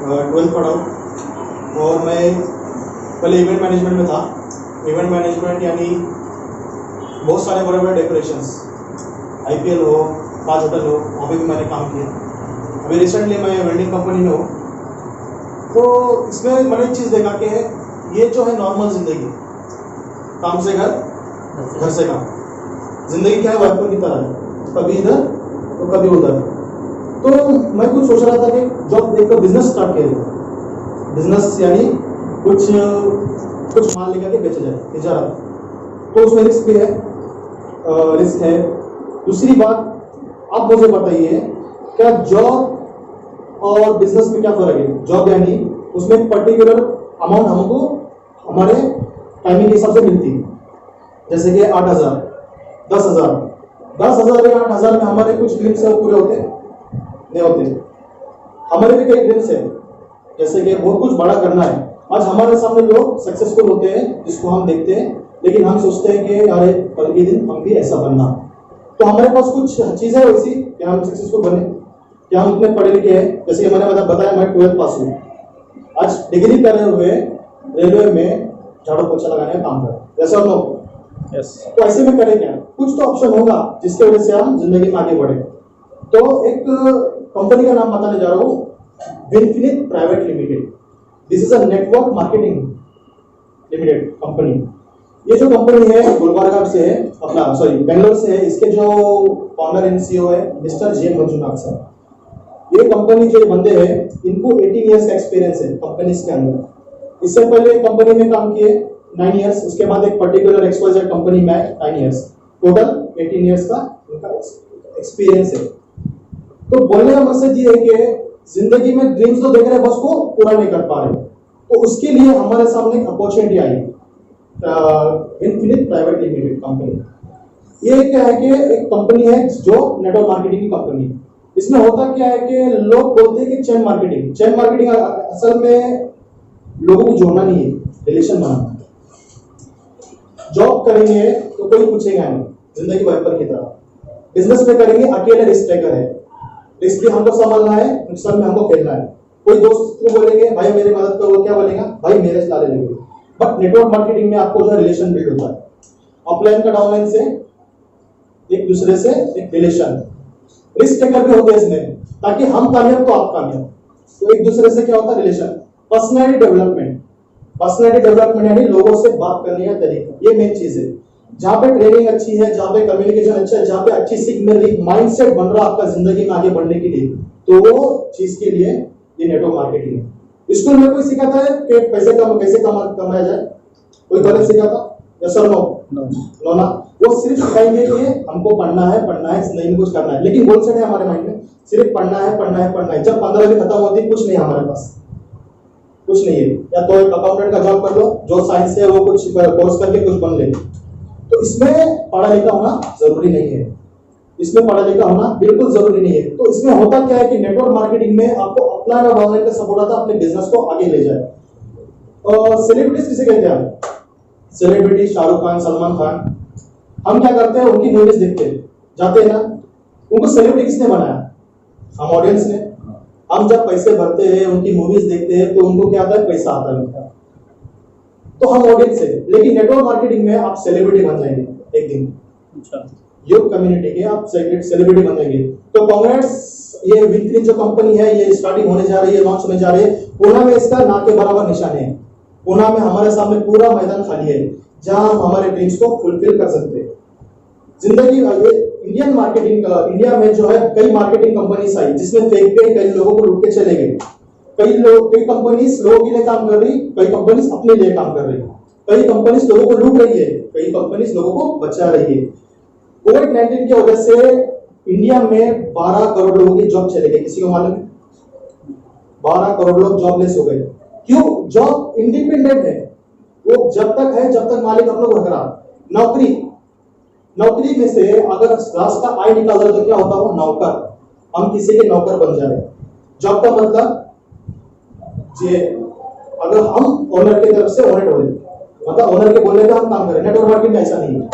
12th पढ़ा हूँ और मैं पहले इवेंट मैनेजमेंट में था। इवेंट मैनेजमेंट यानी बहुत सारे बड़े बड़े डेकोरेशंस, IPL हो, ताज होटल हो, वहाँ पे भी मैंने काम किया। अभी रिसेंटली मैं वेल्डिंग कंपनी में हूँ। तो इसमें मैंने एक चीज़ देखा कि ये जो है नॉर्मल ज़िंदगी, काम से घर, घर से काम, ज़िंदगी क्या है वाइपर की तरह है, कभी इधर तो कभी उधर। तो मैं कुछ सोच रहा था कि जब एक बिजनेस स्टार्ट किया जाए, बिजनेस यानी कुछ माल लेकर के बेचा जाए, तिजारत, तो उसमें रिस्क भी है, रिस्क है। दूसरी बात, आप मुझे बताइए क्या जॉब और बिजनेस में क्या फ़र्क है? जॉब यानी उसमें पर्टिकुलर अमाउंट हमको हमारे टाइमिंग के हिसाब से मिलती है, जैसे कि 8,000, 10,000, 10,000 या 8,000 में हमारे कुछ ड्रीम्स है पूरे होते नहीं होते। हमारे भी कई ड्रीम्स है, जैसे कि बहुत कुछ बड़ा करना है। आज हमारे सामने लोग सक्सेसफुल होते हैं जिसको हम देखते हैं, लेकिन हम सोचते हैं कि अरे कल के दिन हम भी ऐसा बनना। तो हमारे पास कुछ चीज़ें है वैसी कि हम सक्सेसफुल बने, क्या हम इतने पढ़े लिखे हैं। जैसे कि मैंने बताया मैं 12th पास हूँ, आज डिग्री करे हुए रेलवे में झाड़ू पोछा लगाने का काम कर, ऐसा नो? यस। तो ऐसे में करें क्या? कुछ तो ऑप्शन होगा जिसके वजह से हम जिंदगी में आगे बढ़े। तो एक कंपनी का नाम बताने जा रहा हूँ, Vinfinite private limited. This is a network marketing limited company. ये जो कंपनी है गुलबर्गा से है, अपना सॉरी बेंगलोर से है। इसके जो फाउंडर एंड CEO है मिस्टर जे मंजुनाथ सर। ये कंपनी जो बंदे हैं इनको 18 इयर्स का एक्सपीरियंस है कंपनीज के अंदर। इससे पहले कंपनी में काम किए 9 इयर्स, उसके बाद एक पर्टिकुलर XYZ कंपनी में 9 इयर्स, टोटल 18 इयर्स का उनका एक्सपीरियंस है। तो बोलने का मकसद ये है कि जिंदगी में ड्रीम्स तो देख रहे हैं, बस को पूरा नहीं कर पा रहे। तो उसके लिए हमारे सामने एक अपॉर्चुनिटी आई, इनफिनिट प्राइवेट लिमिटेड कंपनी। ये क्या है कि एक कंपनी है जो नेटवर्क मार्केटिंग की कंपनी है। इसमें होता क्या है कि लोग बोलते हैं कि चेन मार्केटिंग, चेन मार्केटिंग असल में लोगों को जोड़ना नहीं है, रिलेशन बनाना। जॉब करेंगे तो कोई पूछेगा नहीं, जिंदगी वाइपर की तरह। बिजनेस में करेंगे अकेले रिस्क टेकर है, रिस्क भी हमको संभालना है, नुकसान में हमको खेलना है। कोई दोस्त को बोलेंगे भाई मेरी मदद करो, क्या बोलेगा? भाई मेरे से ला लेंगे। बट नेटवर्क मार्केटिंग में आपको जो रिलेशन बिल्ड होता है, ऑफलाइन का डाउनलाइन से एक दूसरे से एक रिलेशन। रिस्क टेकर भी होते हैं इसमें, ताकि हम कामयाब तो आप कामयाब। तो एक दूसरे से क्या होता है? Relation. Personality development, personality development यानी लोगों से बात करने का तरीका, ये मेन चीज है। जहाँ पे ट्रेनिंग अच्छी है, जहाँ पे कम्युनिकेशन अच्छा है, जहाँ पे अच्छी सीख मिल रही, माइंडसेट बन रहा आपका जिंदगी में आगे बढ़ने के लिए, तो वो चीज के लिए ये नेटवर्क मार्केटिंग है। स्कूल में कोई सिखाता है कि कैसे कमाया जाए? कोई गलत सिखाता? यस और नो? नो ना। वो सिर्फ सिखाएंगे कि हमको पढ़ना है जिंदगी में कुछ करना है, लेकिन गोल सेट है हमारे माइंड में, सिर्फ पढ़ना है। जब 15वीं खत्म होती कुछ नहीं हमारे पास, कुछ नहीं है। या तो एक अकाउंटेंट का जॉब कर लो, जो साइंस है वो कुछ कोर्स करके कुछ बन ले। तो इसमें पढ़ा लिखा होना जरूरी नहीं है, इसमें पढ़ा लिखा होना बिल्कुल जरूरी नहीं है। तो इसमें होता क्या है कि नेटवर्क मार्केटिंग में आपको ऑफलाइन और ऑनलाइन का सपोर्ट आता है अपने बिजनेस को आगे ले जाए। और सेलिब्रिटीज किसे कहते हैं? सेलिब्रिटी शाहरुख खान, सलमान खान। हम क्या करते हैं? उनकी मूवीज देखते हैं, जाते हैं ना। उनको सेलिब्रिटी किसने बनाया? हम ऑडियंस ने। हम जब पैसे भरते हैं, उनकी मूवीज देखते हैं, तो उनको क्या आता है? पैसा आता है, तो हम ऑडियंस है। लेकिन नेटवर्क मार्केटिंग में आप सेलिब्रिटी बन जाएंगे एक दिन। अच्छा, यूथ कम्युनिटी के आप सेलिब्रिटी बन जाएंगे। तो कांग्रेस, ये विनफिनिट जो कंपनी है ये स्टार्टिंग होने जा रही है, लॉन्च होने जा रही है। पुणे में इसका ना के बराबर निशान है। पुणे में हमारे सामने पूरा मैदान खाली है, जहां हम हमारे ड्रीम्स को फुलफिल कर सकते हैं। जिंदगी इंडियन मार्केटिंग का, इंडिया में जो है कई मार्केटिंग कंपनीज आई जिसमें फेक पे कई लोगों को लूट के चले गए। कई कंपनीज लोगों के लिए काम कर रही, कई कंपनीज अपने लिए काम कर रही। कई कंपनीज लोगों को लूट रही है, कई कंपनीज लोगों को बचा रही है। कोविड-19 की वजह से इंडिया में 12 करोड़ लोगों की जॉब चले गए। किसी को मालूम है? 12 करोड़ लोग जॉबलेस हो गए। क्यों? जॉब इंडिपेंडेंट है, वो जब तक है जब तक मालिक अपना रख रहा। नौकरी में से अगर क्लास का आई निकाल दो तो क्या होता है? नौकर। हम किसी के नौकर बन जाए। जॉब का मतलब अगर हम ओनर की तरफ से ऑनेट हो जाए, मतलब ओनर के बोलने का हम काम करें। नेटवर्क मार्केटिंग में ऐसा नहीं है,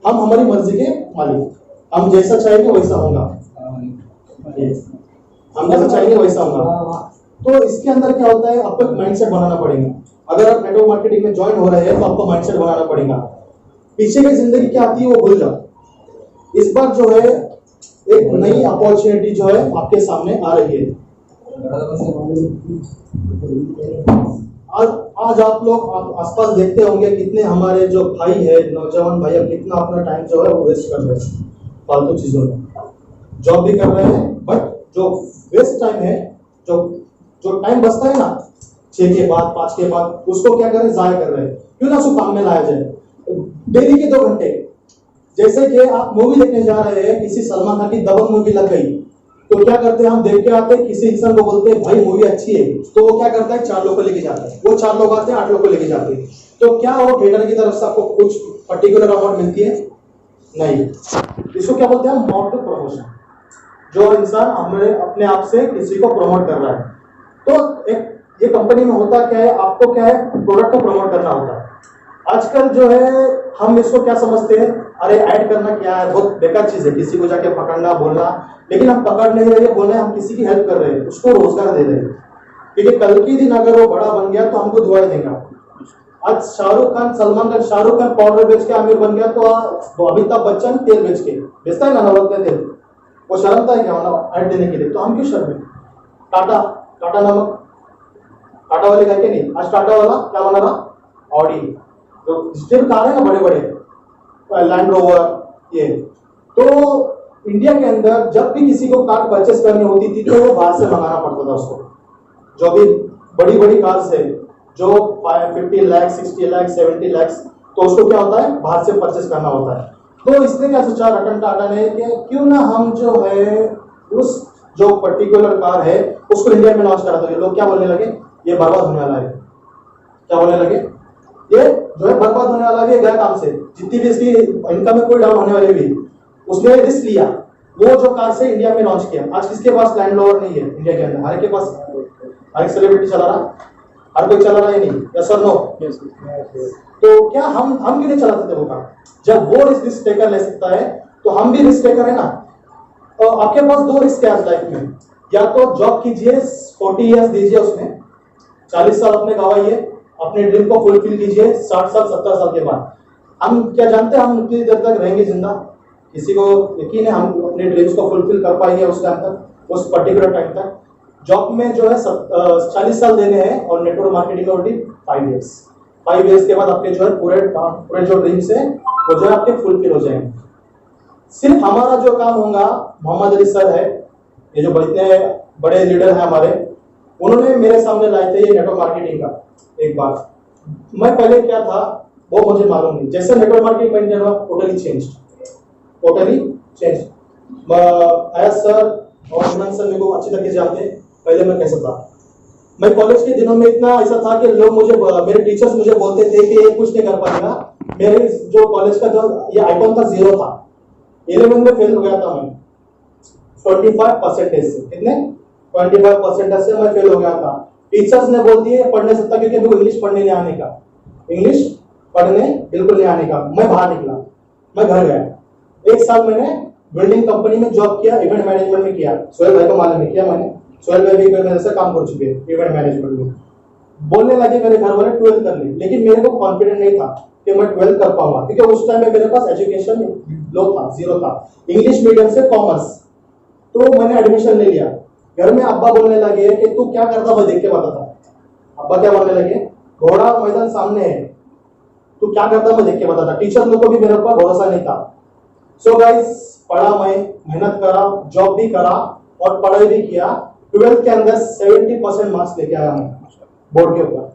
हम हमारी मर्जी के मालिक, हम जैसा चाहेंगे वैसा होगा, हम जैसा चाहेंगे वैसा होगा। तो इसके अंदर क्या होता है, आपको एक माइंडसेट बनाना पड़ेगा। अगर आप नेटवर्क मार्केटिंग में ज्वाइन हो रहे हैं तो आपको माइंडसेट बनाना पड़ेगा। पीछे की जिंदगी क्या आती है वो भूल जाओ। इस बार जो है एक नई अपॉर्चुनिटी जो है आपके सामने आ रही है। आज आप लोग आसपास देखते होंगे कितने हमारे जो भाई है, नौजवान भाई, कितना अपना टाइम जो है वो वेस्ट कर रहे हैं फालतू चीजों में। जॉब भी कर रहे हैं, बट जो वेस्ट टाइम है, जो टाइम बचता है ना 6 के बाद 5 के बाद, उसको क्या करें, जाया कर रहे हैं। क्यों ना उसको काम में लाया जाए। डेली के 2 घंटे, जैसे कि आप मूवी देखने जा रहे हैं, किसी सलमान खान की दबंग मूवी लग गई तो क्या करते हैं, हम देख के आते हैं, किसी इंसान को बोलते हैं भाई मूवी अच्छी है, तो वो क्या करता है 4 लोग को लेके जाता है। वो 4 लोग आते हैं, 8 लोग को लेके जाते हैं। तो क्या वो थिएटर की तरफ से आपको कुछ पर्टिकुलर अमाउंट मिलती है? नहीं। इसको क्या बोलते हैं, मोड टू प्रमोशन। जो इंसान अपने आप से किसी को प्रमोट कर रहा है। तो एक ये कंपनी में होता क्या है, आपको क्या है, प्रोडक्ट को प्रमोट करना होता है। आजकल जो है हम इसको क्या समझते हैं, अरे ऐड करना क्या है, बहुत बेकार चीज है, किसी को जाके पकड़ना बोलना। लेकिन हम पकड़ नहीं रहे, बोल रहे हैं हम किसी की हेल्प कर रहे हैं, उसको रोजगार दे रहे हैं। क्योंकि कल के दिन अगर वो बड़ा बन गया तो हमको दुआएं देगा। आज शाहरुख खान, सलमान खान, शाहरुख खान पाउडर बेच के अमीर बन गया, तो अमिताभ बच्चन तेल बेच के बेचता है ना, नमक का तेल, वो शर्मता है क्या ऐड देने के लिए? तो हम क्यों शर्में? टाटा नमक, टाटा वाले का नहीं, आज टाटा वाला क्या बना रहा, ऑडी, तो स्टिल कार है ना बड़े बड़े, लैंड रोवर। ये तो इंडिया के अंदर जब भी किसी को कार परचेस करनी होती थी तो वो बाहर से मंगाना पड़ता था उसको। जो भी बड़ी बड़ी कार्स है, जो 50 लाख, 60 लाख, 70 लाख, तो उसको क्या होता है, बाहर से परचेस करना होता है। तो इसने क्या सोचा रतन टाटा ने कि क्यों ना हम जो है उस जो पर्टिकुलर कार है उसको इंडिया में लॉन्च करा दो। लोग क्या बोलने लगे, ये बर्बाद होने वाला है। क्या बोलने लगे, ये जो है बर्बाद होने वाला है, गया काम से, जितनी भी इसकी इनकम में कोई डाउन होने वाली भी। उसने रिस्क लिया, वो जो कार से इंडिया में लॉन्च किया। आज किसके पास लैंड रोवर नहीं है इंडिया के अंदर? हर के पास, हर एक सेलिब्रिटी चला रहा, हर कोई चला रहा है नहीं, यस और नो? तो क्या हम क्यों नहीं चला सकते वो कार? जब वो रिस्क टेकर ले सकता है तो हम भी रिस्क टेकर है ना। तो आपके पास 2 रिस्क है आज लाइफ में, या तो जॉब कीजिए, 40 इयर्स दीजिए उसमें, 40 साल अपने गवाइए, अपने ड्रीम को फुलफिल कीजिए 60 साल 70 साल के बाद। हम क्या जानते हैं हम कितनी देर तक रहेंगे जिंदा? किसी को यकीन है हम अपने ड्रीम्स को फुलफिल कर पाएंगे उस टाइम तक, उस पर्टिकुलर टाइम तक? जॉब में जो है 40 साल देने हैं और नेटवर्क मार्केटिंग में ऑलरेडी 5 इयर्स। 5 इयर्स के बाद आपके जो है पूरे जो ड्रीम्स है वो जो है आपके फुलफिल हो जाएंगे। सिर्फ हमारा जो काम होगा, मोहम्मद अली सर है, ये जो बड़े लीडर हैं हमारे, उन्होंने मेरे सामने लाए थे ये नेटवर्क मार्केटिंग का। एक बार मैं पहले क्या था वो मुझे मालूम नहीं, जैसे नेटवर्क मार्केटिंग मैंने टोटली चेंज। आया सर और हेमंत सर मेरे को अच्छी तरीके से जानते हैं। पहले मैं कैसा था, मैं कॉलेज के दिनों में इतना ऐसा था कि लोग मेरे टीचर्स मुझे बोलते थे कि ये कुछ नहीं कर पाएगा। मेरे जो कॉलेज का जो ये आइकॉन था 0 था। 11 में फेल हो गया था मैं 25% से। कितने? 25% से मैं फेल हो गया था। टीचर्स ने बोल दिए पढ़ नहीं सकता क्योंकि मेरे को इंग्लिश पढ़ने नहीं आने का, इंग्लिश पढ़ने बिल्कुल नहीं आने का। मैं बाहर निकला, मैं घर गया। 1 साल मैंने बिल्डिंग कंपनी में जॉब किया, इवेंट मैनेजमेंट में किया। सोहेल भाई को मालूम है किया मैंने, सोहेल भाई भी मेरे से काम कर चुके हैं इवेंट मैनेजमेंट में। बोलने लगे मेरे घर वाले 12th कर ली, लेकिन मेरे को कॉन्फिडेंट नहीं था कि मैं 12th कर पाऊंगा, क्योंकि उस टाइम में मेरे पास एजुकेशन लो था, 0 था, इंग्लिश मीडियम से कॉमर्स। तो मैंने एडमिशन ले लिया। घर में अब्बा बोलने लगे कि तू क्या करता, मैं देख के बताता। अब्बा क्या बोलने लगे, घोड़ा और मैदान सामने है, तू क्या करता मैं देख के बताता। टीचर लोग को भी मेरे ऊपर भरोसा नहीं था। सो गाइस, पढ़ा, मैं मेहनत करा, जॉब भी करा और पढ़ाई भी किया। 12th के अंदर 70% मार्क्स लेके आया मैं बोर्ड के ऊपर,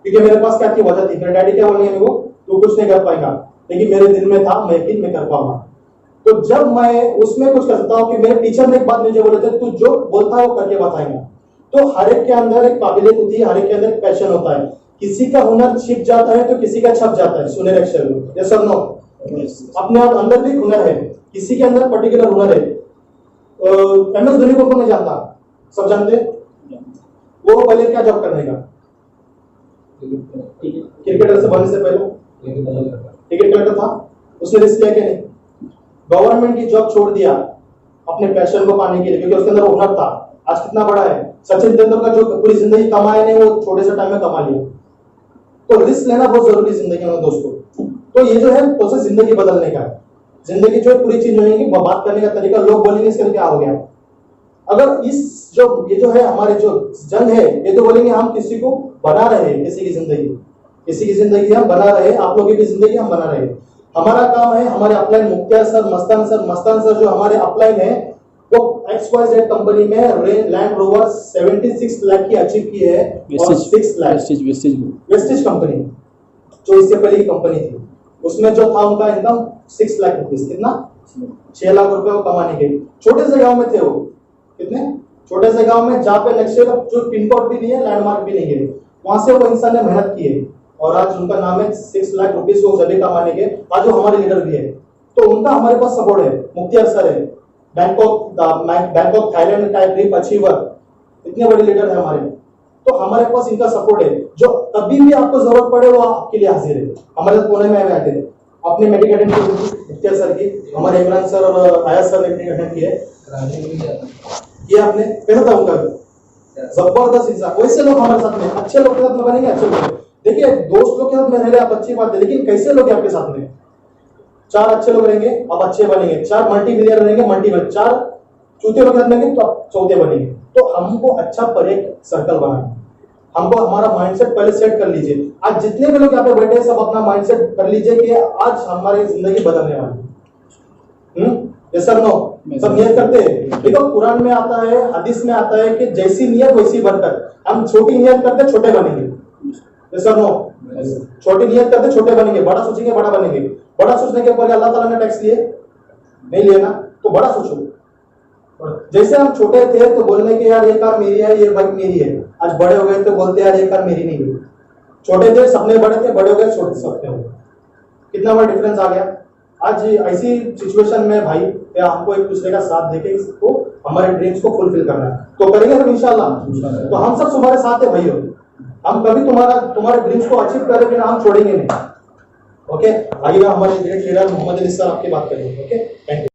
क्योंकि मेरे पास क्या थी, वजह थी। मेरे डैडी क्या बोलेंगे मेरे को, तू कुछ नहीं कर पाएगा, लेकिन मेरे दिल में था मैं यकीन में कर पाऊंगा। तो जब मैं उसमें कुछ करता हूँ कि मेरे टीचर ने एक बात मुझे बोले थे, तू जो बोलता है वो करके बताएगा। तो हर एक के अंदर एक काबिलियत होती है, हर एक के अंदर एक पैशन होता है। किसी का हुनर छिप जाता है तो किसी का छप जाता है सुनहरे अक्षर में, यस और नो? अपने अंदर भी हुनर है, किसी के अंदर पर्टिकुलर हुनर है। MS धोनी को कौन जानता? सब जानते हैं। वो पहले क्या जॉब करने का, क्रिकेटर से बनने से पहले टिकट कलेक्टर था। उसने रिस्क लिया कि नहीं? गवर्नमेंट की जॉब छोड़ दिया अपने पैशन को पाने के लिए, क्योंकि उसके अंदर हुनर था। आज कितना बड़ा है, सचिन तेंदुलकर जो पूरी जिंदगी कमाए नहीं, वो छोटे से टाइम में कमा लिया। तो रिस्क लेना बहुत जरूरी है जिंदगी में दोस्तों। तो ये जो है प्रोसेस जिंदगी बदलने का है। जिंदगी जो है पूरी चीज होगी, बात करने का तरीका, लोग बोलेंगे इसके क्या हो गया। अगर इस ये जो है हमारे जो जंग है, ये तो बोलेंगे हम किसी को बना रहे हैं, किसी की जिंदगी हम बना रहे हैं, आप लोगों की जिंदगी हम बना रहे हैं। हमारा काम है, हमारे upline Mukhtiar sir, Mastan sir जो हमारे अपलाइन है, वो XYZ कंपनी में लैंड रोवर 76 लाख की अचीव की है, और 6 लाख वेस्टेज कंपनी जो इससे पहले की कंपनी थी, उसमें जो था उनका इनकम 6 लाख रुपीज, कितना 6 लाख रुपए वो कमाने के। छोटे से गांव में थे वो, कितने छोटे से गांव में, जहाँ पे नक्शे का जो पिन कोड भी नहीं है, लैंडमार्क भी नहीं है, वहां से वो इंसान ने मेहनत की है, और आज उनका नाम है 6 लाख रुपीज वो सभी कमाने के। आज वो हमारे लीडर भी है, तो उनका हमारे पास सपोर्ट है। मुख्तियार सर है, बैंकॉक थाईलैंड का ट्रिप अचीवर, इतने बड़े लीडर है हमारे, तो हमारे पास इनका सपोर्ट है। जो कभी भी आपको जरूरत पड़े वो आपके लिए हाजिर है। हमारे पुणे में आते हैं, अपने मेडिकल अटेंड की मुख्तियार सर की, हमारे इमरान सर और आया सर ने अटेंड किए, ये आपने कैसा था उनका, जबरदस्त इंसान। वैसे लोग हमारे साथ में, अच्छे लोग के साथ में बनेंगे, अच्छे लोग। देखिए दोस्त लोग के साथ में रह रहे आप, अच्छी बात है, लेकिन कैसे लोग आपके साथ में, 4 अच्छे लोग रहेंगे आप अच्छे बनेंगे, 4 मल्टी मिलियनर रहेंगे मल्टी, 4 चूते लोग के साथ रहेंगे तो आप चौथे बनेंगे। तो हमको अच्छा पर एक सर्कल बनाना, हमको हमारा माइंडसेट पहले सेट कर लीजिए। आज जितने भी लोग यहाँ पे बैठे हैं सब अपना माइंडसेट कर लीजिए कि आज हमारी जिंदगी बदलने वाली है। ये सब नो सब नियत करते हैं। देखो कुरान में आता है, हदीस में आता है कि जैसी नियत वैसी बरकत। हम छोटी नियत करते छोटे बनेंगे, ये सब नो, छोटी नियत करते छोटे बनेंगे, बड़ा सोचेंगे बड़ा बनेंगे। बड़ा सोचने के ऊपर अल्लाह ताला ने टैक्स लिए नहीं लिए ना, तो बड़ा सोचो। जैसे हम छोटे थे तो बोलने के यार ये कार मेरी है, ये बाइक मेरी है, आज बड़े हो गए तो बोलते यार ये कार मेरी नहीं है। छोटे थे सपने बड़े थे, बड़े हो गए छोटे सपने हो गए, कितना बड़ा डिफरेंस आ गया। आज ऐसी सिचुएशन में भाई या हमको एक दूसरे का साथ देके इसको हमारे ड्रीम्स को फुलफिल करना है, तो करेंगे हम इंशाल्लाह। तो हम सब तुम्हारे साथ है भाइयों, हम कभी तुम्हारे ड्रीम्स को अचीव करे बिना हम छोड़ेंगे नहीं। ओके, आइए हमारे great leader Mohammad Ali sir आपकी बात करेंगे। Okay, thank you.